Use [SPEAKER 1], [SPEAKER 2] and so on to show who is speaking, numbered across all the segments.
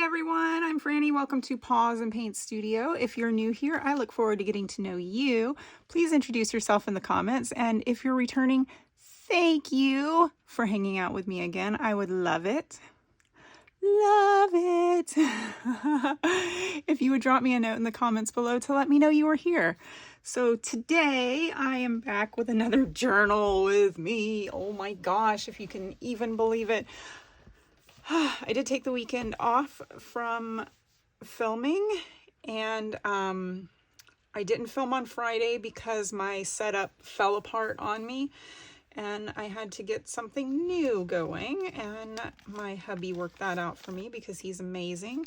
[SPEAKER 1] everyone, I'm Franny. Welcome to Paws and Paint Studio. If you're new here, I look forward to getting to know you. Please introduce yourself in the comments, and if you're returning, thank you for hanging out with me again. I would love it. Love it. If you would drop me a note in the comments below to let me know you were here. So today I am back with another journal with me. Oh my gosh, if you can even believe it. I did take the weekend off from filming, and I didn't film on Friday because my setup fell apart on me and I had to get something new going, and my hubby worked that out for me because he's amazing.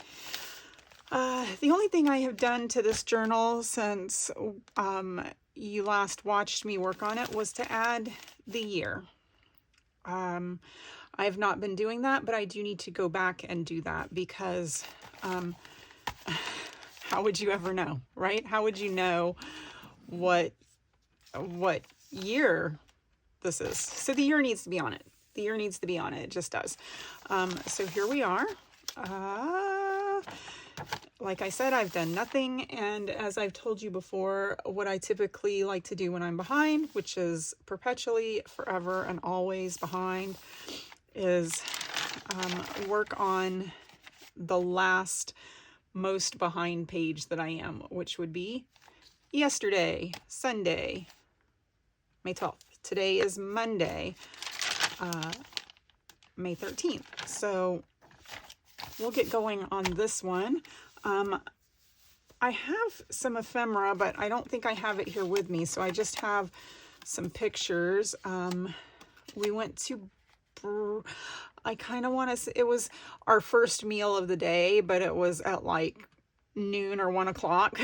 [SPEAKER 1] The only thing I have done to this journal since you last watched me work on it was to add the year. I've not been doing that, but I do need to go back and do that because how would you ever know, right? How would you know what year this is? So the year needs to be on it. The year needs to be on it. It just does. So here we are. Like I said, I've done nothing. And as I've told you before, what I typically like to do when I'm behind, which is perpetually, forever, and always behind, is work on the last most behind page that I am, which would be yesterday, Sunday, May 12th. Today is Monday, May 13th. So we'll get going on this one. I have some ephemera, but I don't think I have it here with me. So I just have some pictures. We went to, I kind of want to say it was our first meal of the day, but it was at like noon or 1 o'clock.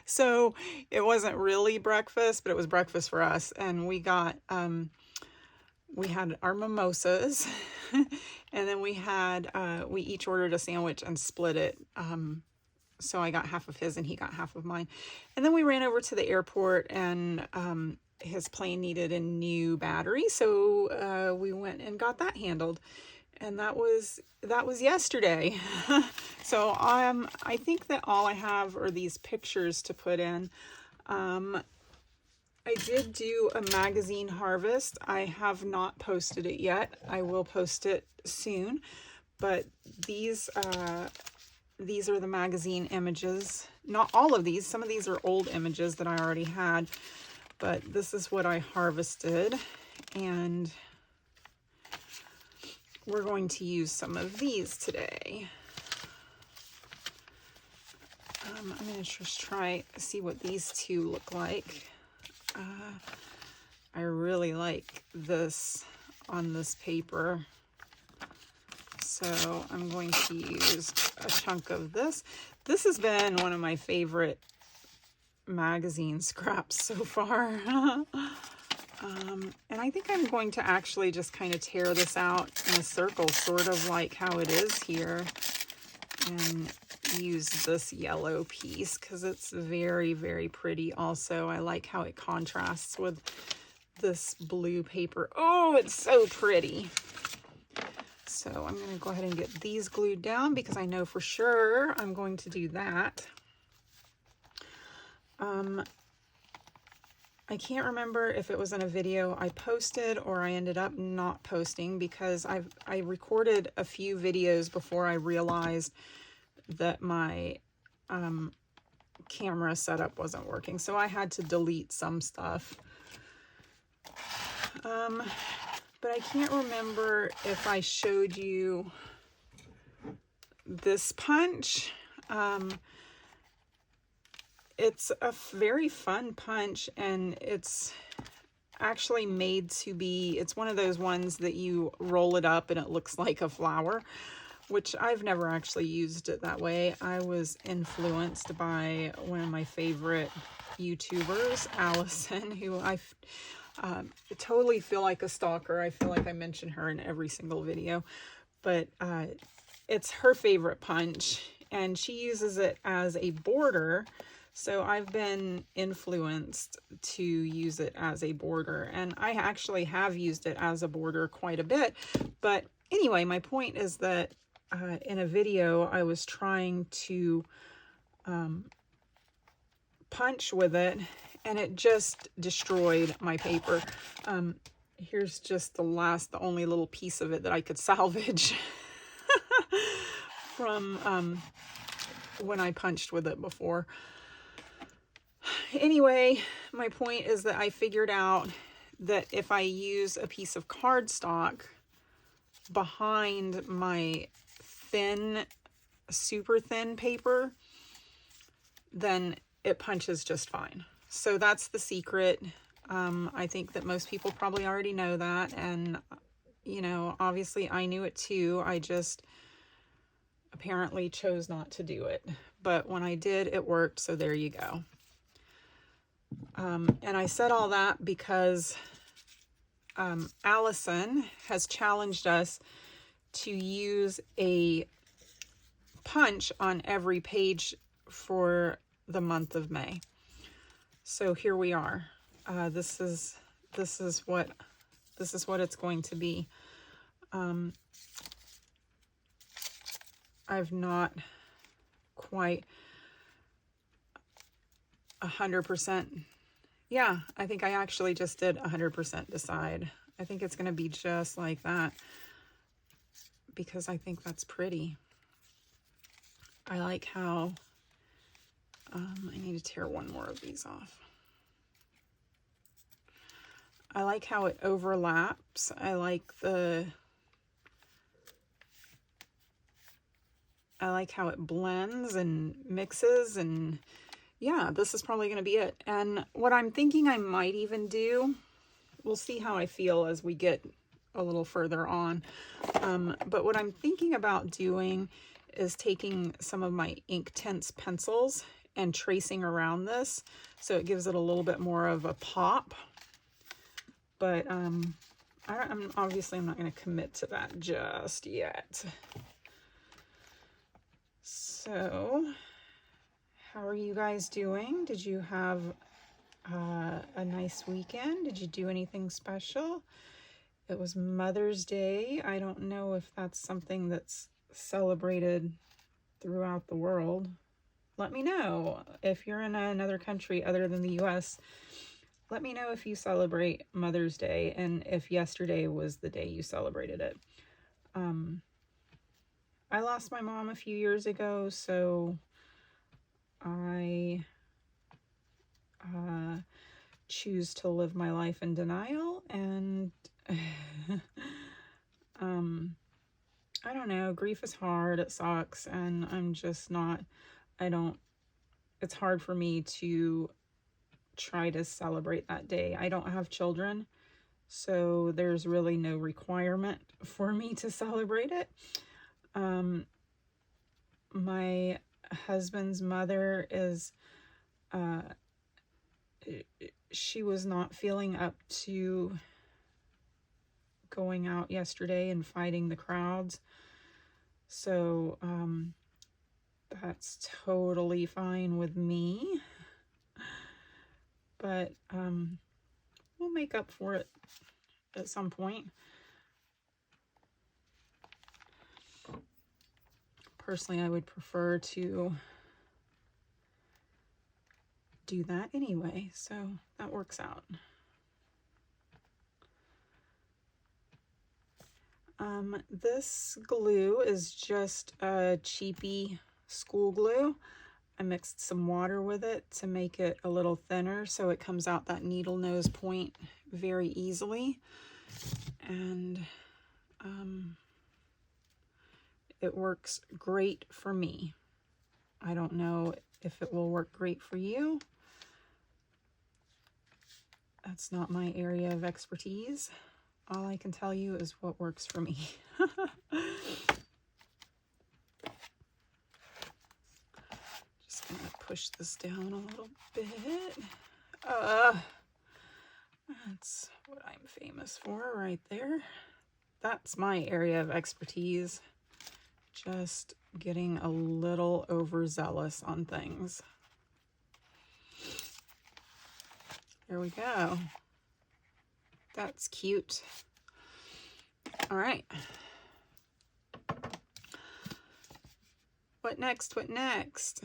[SPEAKER 1] So it wasn't really breakfast, but it was breakfast for us. And we got, we had our mimosas and then we had, we each ordered a sandwich and split it. So I got half of his and he got half of mine. And then we ran over to the airport, and his plane needed a new battery. So we went and got that handled. And that was yesterday. So I think that all I have are these pictures to put in. I did do a magazine harvest. I have not posted it yet. I will post it soon. But these are the magazine images. Not all of these. Some of these are old images that I already had. But this is what I harvested. And we're going to use some of these today. I'm going to just see what these two look like. I really like this on this paper. So I'm going to use a chunk of this. This has been one of my favorite magazine scraps so far. And I think I'm going to actually just kind of tear this out in a circle, sort of like how it is here, and use this yellow piece because it's very, very pretty. Also, I like how it contrasts with this blue paper. Oh, it's so pretty. So I'm going to go ahead and get these glued down because I know for sure I'm going to do that. I can't remember if it was in a video I posted or I ended up not posting because I recorded a few videos before I realized that my camera setup wasn't working. So I had to delete some stuff. But I can't remember if I showed you this punch. It's a very fun punch, and it's actually made to be, it's one of those ones that you roll it up and it looks like a flower, which I've never actually used it that way. I was influenced by one of my favorite YouTubers, Allison, who I totally feel like a stalker. I feel like I mention her in every single video, but it's her favorite punch, and she uses it as a border. So I've been influenced to use it as a border, and I actually have used it as a border quite a bit. But anyway, my point is that in a video, I was trying to punch with it, and it just destroyed my paper. Here's just the only little piece of it that I could salvage from when I punched with it before. Anyway, my point is that I figured out that if I use a piece of cardstock behind my thin, super thin paper, then it punches just fine. So that's the secret. I think that most people probably already know that, and you know, obviously I knew it too. I just apparently chose not to do it. But when I did, it worked, so there you go. And I said all that because Allison has challenged us to use a punch on every page for the month of May. So here we are. This is what it's going to be. I've not quite 100%. Yeah, I think I actually just did 100% decide. I think it's going to be just like that because I think that's pretty. I like how, I need to tear one more of these off. I like how it overlaps. I like how it blends and mixes, and yeah, this is probably going to be it. And what I'm thinking I might even do, we'll see how I feel as we get a little further on. But what I'm thinking about doing is taking some of my Inktense pencils and tracing around this so it gives it a little bit more of a pop. But I'm not going to commit to that just yet. So, how are you guys doing? Did you have a nice weekend? Did you do anything special? It was Mother's Day. I don't know if that's something that's celebrated throughout the world. Let me know if you're in another country other than the US. Let me know if you celebrate Mother's Day and if yesterday was the day you celebrated it. I lost my mom a few years ago, so I choose to live my life in denial, and I don't know, grief is hard, it sucks, and I'm just not, it's hard for me to try to celebrate that day. I don't have children, so there's really no requirement for me to celebrate it. My husband's mother is, she was not feeling up to going out yesterday and fighting the crowds. So, that's totally fine with me. But, we'll make up for it at some point. Personally, I would prefer to do that anyway, so that works out. This glue is just a cheapy school glue. I mixed some water with it to make it a little thinner so it comes out that needle nose point very easily. And it works great for me. I don't know if it will work great for you. That's not my area of expertise. All I can tell you is what works for me. Just gonna push this down a little bit. That's what I'm famous for right there. That's my area of expertise. Just getting a little overzealous on things. There we go. That's cute. All right. What next? What next?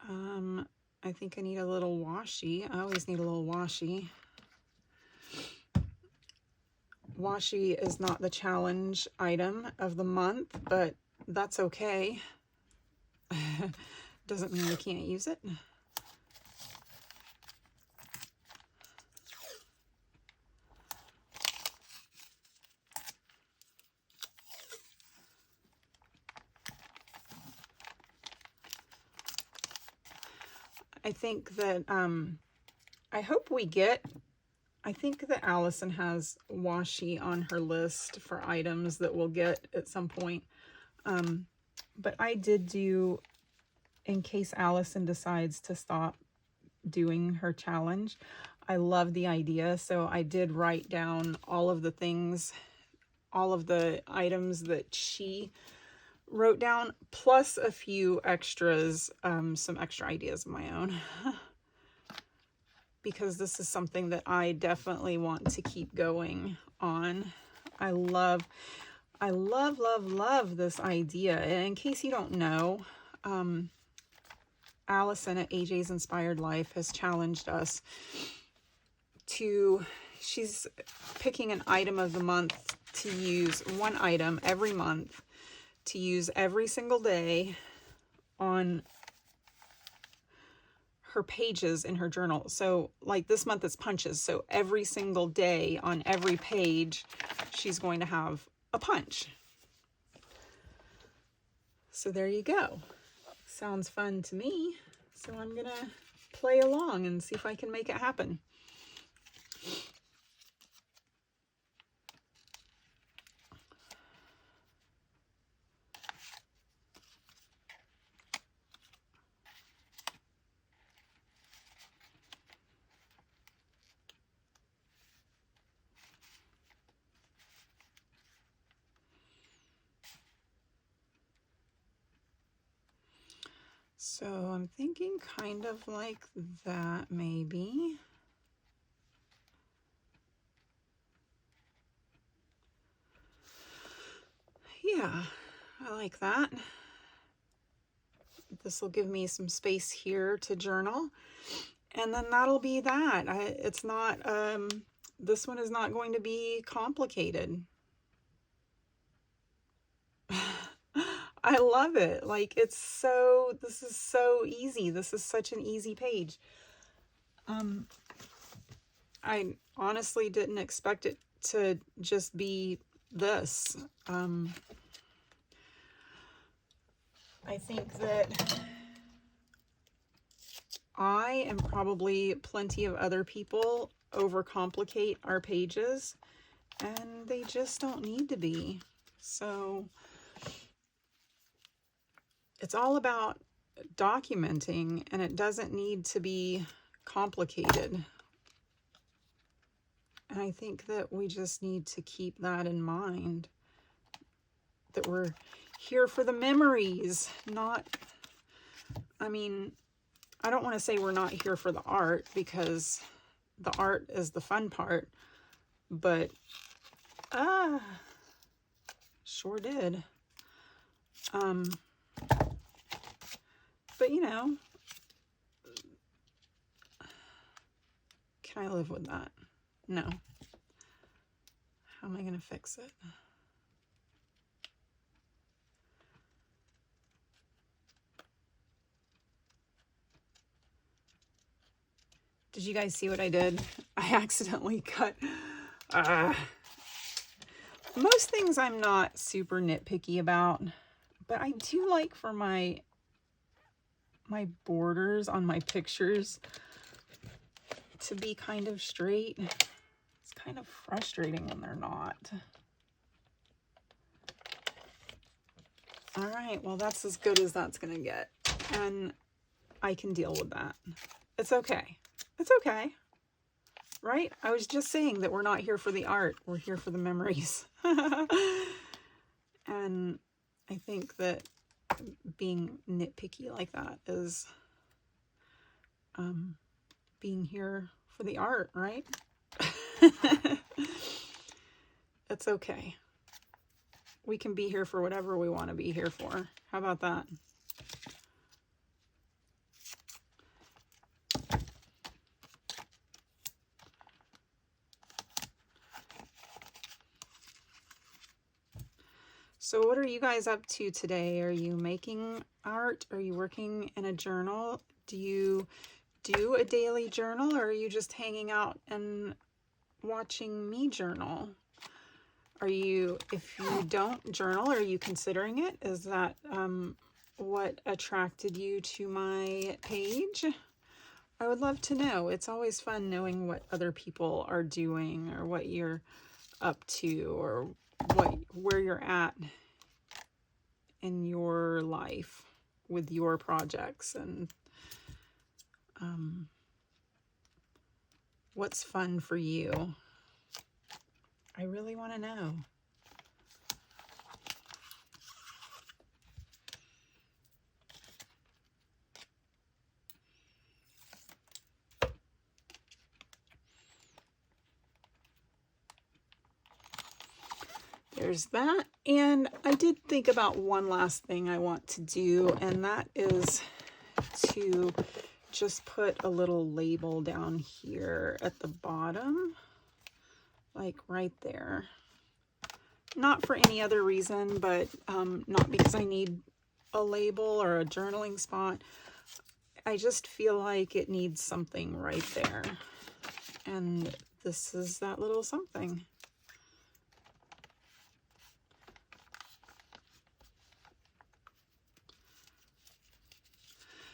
[SPEAKER 1] I think I need a little washi. I always need a little washi. Washi is not the challenge item of the month, but that's okay. Doesn't mean we can't use it. I think that, I hope we get, I think that Allison has washi on her list for items that we'll get at some point. But I did do, in case Allison decides to stop doing her challenge, I love the idea. So I did write down all of the things, all of the items that she wrote down, plus a few extras, some extra ideas of my own. Because this is something that I definitely want to keep going on. I love, love, love this idea. And in case you don't know, Allison at AJ's Inspired Life has challenged us to, she's picking an item of the month to use, one item every month to use every single day on her pages in her journal. So like this month it's punches. So every single day on every page, she's going to have a punch. So there you go. Sounds fun to me. So I'm gonna play along and see if I can make it happen. So I'm thinking kind of like that, maybe. Yeah, I like that. This will give me some space here to journal. And then that'll be that. It's not, this one is not going to be complicated. I love it. Like, it's so, this is so easy. This is such an easy page. I honestly didn't expect it to just be this. I think that I and probably plenty of other people overcomplicate our pages, and they just don't need to be. So it's all about documenting, and it doesn't need to be complicated. And I think that we just need to keep that in mind, that we're here for the memories, not, I mean, I don't want to say we're not here for the art, because the art is the fun part, but sure did. But you know, can I live with that? No. How am I going to fix it? Did you guys see what I did? I accidentally cut. Most things I'm not super nitpicky about, but I do like for my borders on my pictures to be kind of straight. It's kind of frustrating when they're not. All right, well, that's as good as that's gonna get, and I can deal with that. It's okay. It's okay, right? I was just saying that we're not here for the art. We're here for the memories. And I think that being nitpicky like that is being here for the art, right? It's okay. we can be here for whatever we want to be here for. How about that? So what are you guys up to today? Are you making art? Are you working in a journal? Do you do a daily journal, or are you just hanging out and watching me journal? Are you, if you don't journal, are you considering it? Is that what attracted you to my page? I would love to know. It's always fun knowing what other people are doing, or what you're up to, or where you're at in your life with your projects, and what's fun for you. I really want to know. There's that. And I did think about one last thing I want to do, and that is to just put a little label down here at the bottom, like right there. Not for any other reason, but not because I need a label or a journaling spot. I just feel like it needs something right there. And this is that little something.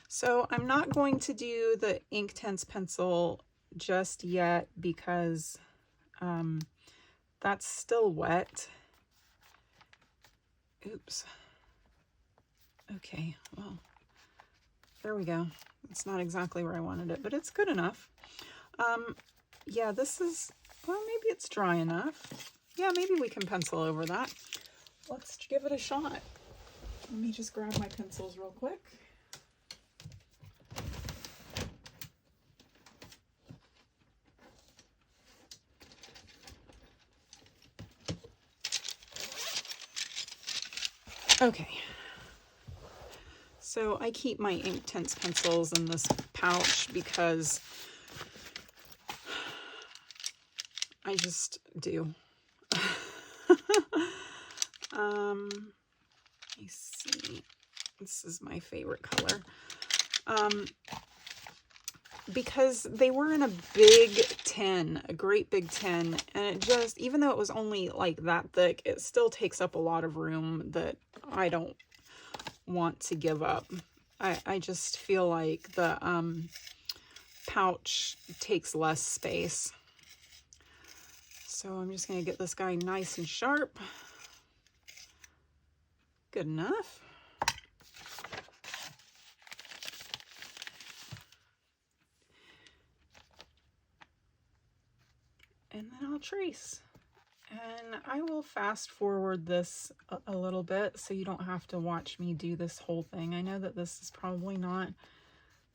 [SPEAKER 1] So I'm not going to do the Inktense pencil just yet because that's still wet. Oops. Okay, well, there we go. It's not exactly where I wanted it, but it's good enough. Yeah, this is, well, maybe it's dry enough. Yeah, maybe we can pencil over that. Let's give it a shot. Let me just grab my pencils real quick. Okay, so I keep my Inktense pencils in this pouch because I just do. Let me see. This is my favorite color. Because they were in a big tin, a great big tin, and it just, even though it was only like that thick, it still takes up a lot of room that I don't want to give up. I just feel like the pouch takes less space. So I'm just going to get this guy nice and sharp. Good enough. And then I'll trace. And I will fast forward this a little bit so you don't have to watch me do this whole thing. I know that this is probably not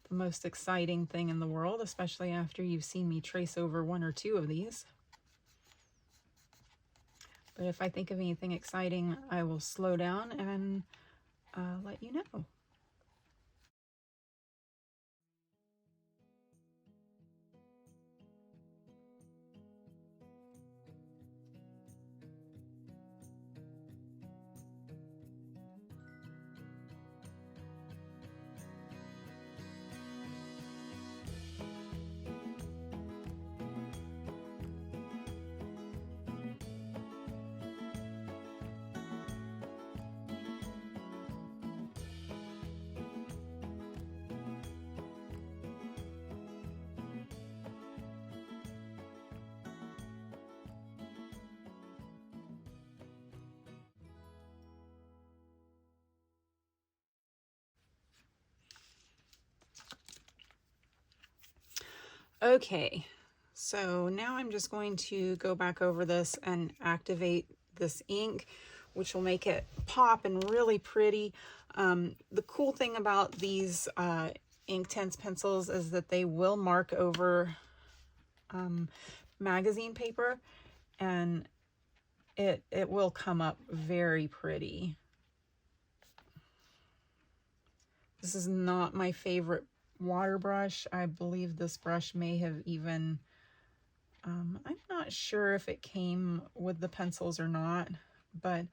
[SPEAKER 1] the most exciting thing in the world, especially after you've seen me trace over one or two of these. But if I think of anything exciting, I will slow down and let you know. Okay, so now I'm just going to go back over this and activate this ink, which will make it pop and really pretty. The cool thing about these Inktense pencils is that they will mark over magazine paper, and it will come up very pretty. This is not my favorite water brush. I believe this brush may have even, I'm not sure if it came with the pencils or not, but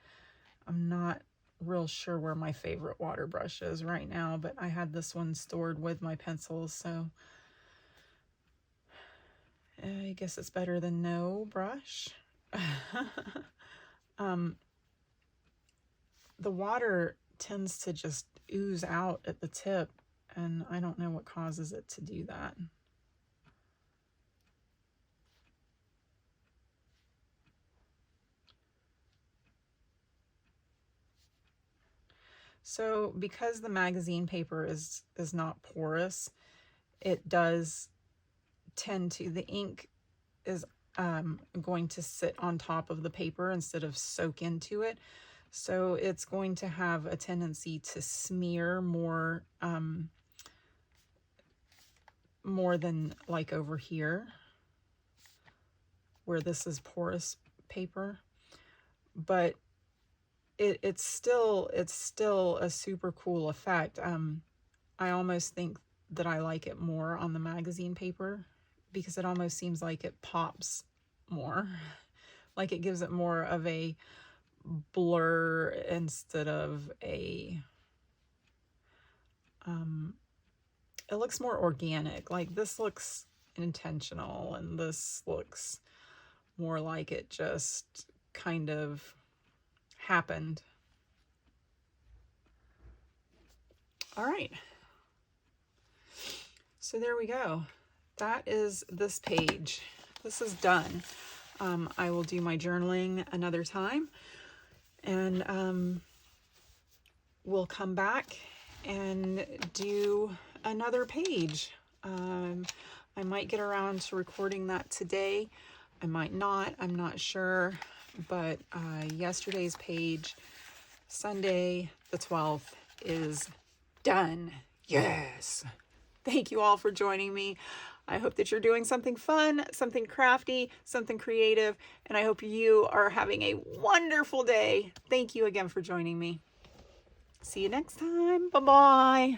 [SPEAKER 1] I'm not real sure where my favorite water brush is right now, but I had this one stored with my pencils, so I guess it's better than no brush. The water tends to just ooze out at the tip, and I don't know what causes it to do that. So because the magazine paper is not porous, it does tend to, the ink is going to sit on top of the paper instead of soak into it. So it's going to have a tendency to smear more, more than like over here, where this is porous paper. But it's still a super cool effect. I almost think that I like it more on the magazine paper because it almost seems like it pops more, like it gives it more of a blur instead of a it looks more organic. Like this looks intentional and this looks more like it just kind of happened. All right, so there we go. That is this page. This is done. I will do my journaling another time, and we'll come back and do another page. I might get around to recording that today. I might not. I'm not sure. But yesterday's page, Sunday the 12th, is done. Yes. Thank you all for joining me. I hope that you're doing something fun, something crafty, something creative, and I hope you are having a wonderful day. Thank you again for joining me. See you next time. Bye-bye.